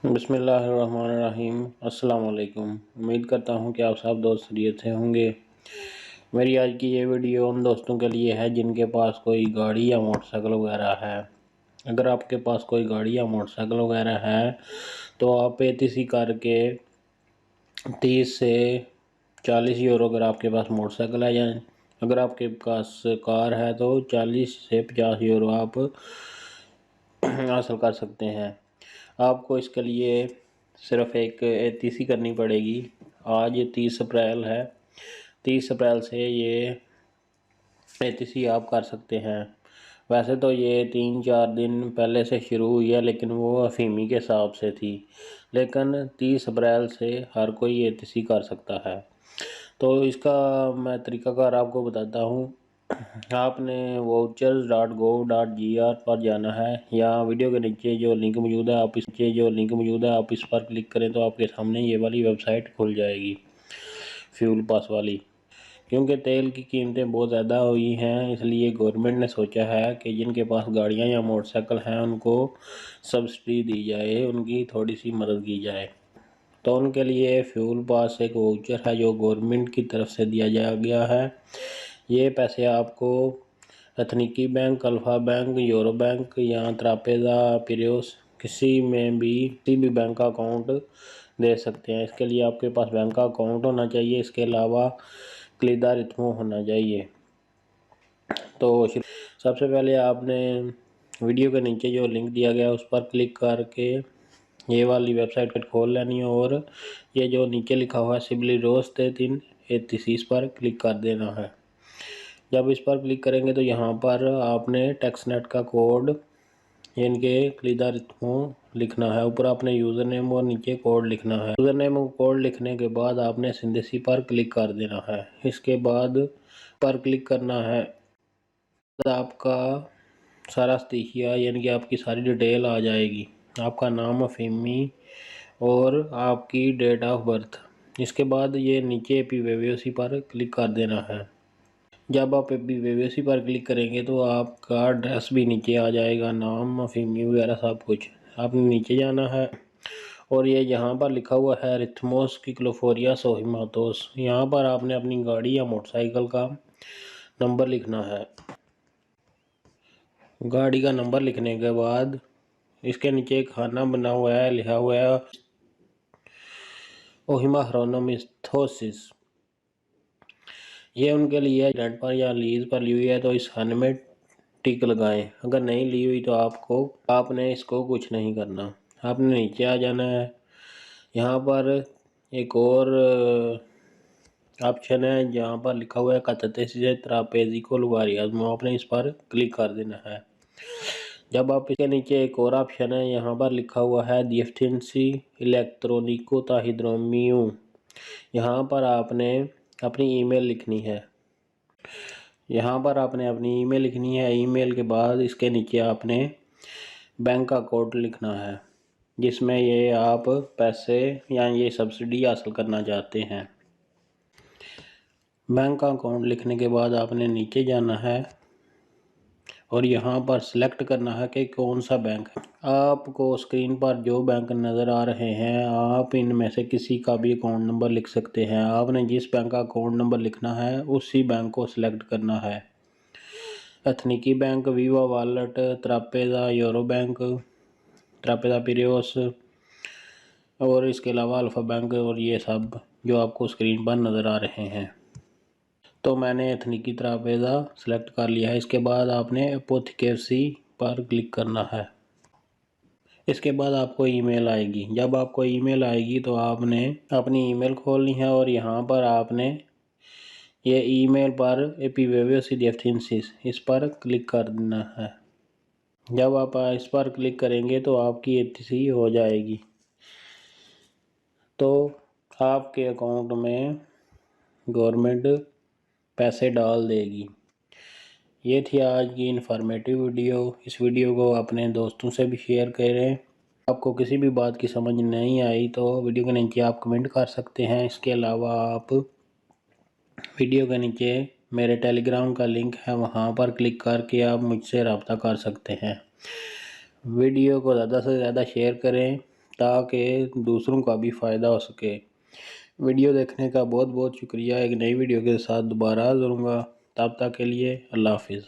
बिस्मिल्लाहिर्रहमानिर्रहीम। अस्सलाम वालेकुम। उम्मीद करता हूँ कि आप सब दोस्त खैरियत से होंगे। मेरी आज की ये वीडियो उन दोस्तों के लिए है जिनके पास कोई गाड़ी या मोटरसाइकिल वगैरह है। अगर आपके पास कोई गाड़ी या मोटरसाइकिल वगैरह है तो आप ATC करके 30 से 40 यूरो, अगर आपके पास मोटरसाइकिल है, या अगर आपके पास कार है तो 40 से 50 यूरो आप हासिल कर सकते हैं। आपको इसके लिए सिर्फ एक ATC करनी पड़ेगी। आज 30 अप्रैल है, 30 अप्रैल से ये ATC आप कर सकते हैं। वैसे तो ये 3-4 दिन पहले से शुरू हुई है, लेकिन वो अफीमी के हिसाब से थी। लेकिन 30 अप्रैल से हर कोई ATC कर सकता है। तो इसका मैं तरीक़ाकार आपको बताता हूँ। आपने vouchers.gov.gr पर जाना है, या वीडियो के नीचे जो लिंक मौजूद है आप इस पर क्लिक करें तो आपके सामने ये वाली वेबसाइट खुल जाएगी, फ्यूल पास वाली। क्योंकि तेल की कीमतें बहुत ज़्यादा हुई हैं, इसलिए गवर्नमेंट ने सोचा है कि जिनके पास गाड़ियां या मोटरसाइकिल हैं उनको सब्सिडी दी जाए, उनकी थोड़ी सी मदद की जाए। तो उनके लिए फ्यूल पास एक वाउचर है जो गवर्नमेंट की तरफ से दिया गया है। ये पैसे आपको Ethniki bank, alpha bank, Eurobank या त्रापेजा पिरेयोस किसी भी बैंक का अकाउंट दे सकते हैं। इसके लिए आपके पास बैंक का अकाउंट होना चाहिए, इसके अलावा क्लीदा रिथमो होना चाहिए। तो सबसे पहले आपने वीडियो के नीचे जो लिंक दिया गया है उस पर क्लिक करके ये वाली वेबसाइट खोल लेनी है, और ये जो नीचे लिखा हुआ है सिबली रोस्ते 3 ATC, इस पर क्लिक कर देना है। जब इस पर क्लिक करेंगे तो यहाँ पर आपने टेक्सनेट का कोड इनके क्लीदा रिथमो लिखना है। ऊपर आपने यूज़र नेम और नीचे कोड लिखना है। यूज़र नेम और कोड लिखने के बाद आपने सिंधेसी पर क्लिक कर देना है। इसके बाद पर क्लिक करना है, आपका सारा स्तिहिया यानी कि आपकी सारी डिटेल आ जाएगी, आपका नाम, अफीमी और आपकी डेट ऑफ बर्थ। इसके बाद ये नीचे APVVOC पर क्लिक कर देना है। जब आप APVVOC पर क्लिक करेंगे तो आपका एड्रेस भी नीचे आ जाएगा, नाम, अफीमी वगैरह सब कुछ। आपने नीचे जाना है और ये यहाँ पर लिखा हुआ है रिथमोस की क्लोफोरिया सोहिमातोस, यहाँ पर आपने अपनी गाड़ी या मोटरसाइकिल का नंबर लिखना है। गाड़ी का नंबर लिखने के बाद इसके नीचे एक खाना बना हुआ है, लिखा हुआ है ओहिमा ह्रोनोमिस्थोसिस। ये उनके लिए रेंट पर या लीज पर ली हुई है, तो इस खाने में टिक लगाएं। अगर नहीं ली हुई तो आपने इसको कुछ नहीं करना। आपने नीचे आ जाना है। यहाँ पर एक और ऑप्शन है जहाँ पर लिखा हुआ है कतते से त्रापेजी को लुगारियाज, आपने इस पर क्लिक कर देना है। जब आप इसके नीचे एक और ऑप्शन है, यहाँ पर लिखा हुआ है दिएफ्थिंसी इलेक्ट्रॉनिको ताहिद्रोमियो, यहाँ पर आपने अपनी ईमेल लिखनी है। ईमेल के बाद इसके नीचे आपने बैंक का कोड लिखना है जिसमें ये आप पैसे या ये सब्सिडी हासिल करना चाहते हैं। बैंक का अकाउंट लिखने के बाद आपने नीचे जाना है और यहाँ पर सिलेक्ट करना है कि कौन सा बैंक है। आपको स्क्रीन पर जो बैंक नज़र आ रहे हैं, आप इनमें से किसी का भी अकाउंट नंबर लिख सकते हैं। आपने जिस बैंक का अकाउंट नंबर लिखना है उसी बैंक को सिलेक्ट करना है। Ethniki bank, Viva wallet, Trapeza Eurobank, Trapeza Piraeus और इसके अलावा अल्फ़ा बैंक, और ये सब जो आपको स्क्रीन पर नज़र आ रहे हैं। तो मैंने एथनिकी त्रापेजा सेलेक्ट कर लिया है। इसके बाद आपने अपोथिकेसी पर क्लिक करना है। इसके बाद आपको ईमेल आएगी। जब आपको ईमेल आएगी तो आपने अपनी ईमेल खोलनी है और यहाँ पर आपने ये ईमेल पर APVVOC दिएफ्थिंसिस इस पर क्लिक कर देना है। जब आप इस पर क्लिक करेंगे तो आपकी ATC हो जाएगी, तो आपके अकाउंट में गवर्नमेंट पैसे डाल देगी। ये थी आज की इन्फॉर्मेटिव वीडियो। इस वीडियो को अपने दोस्तों से भी शेयर करें। आपको किसी भी बात की समझ नहीं आई तो वीडियो के नीचे आप कमेंट कर सकते हैं। इसके अलावा आप वीडियो के नीचे मेरे टेलीग्राम का लिंक है, वहाँ पर क्लिक करके आप मुझसे रब्ता कर सकते हैं। वीडियो को ज़्यादा से ज़्यादा शेयर करें ताकि दूसरों का भी फ़ायदा हो सके। वीडियो देखने का बहुत बहुत शुक्रिया। एक नई वीडियो के साथ दोबारा हाज़िर होऊंगा। तब तक के लिए अल्लाह हाफिज़।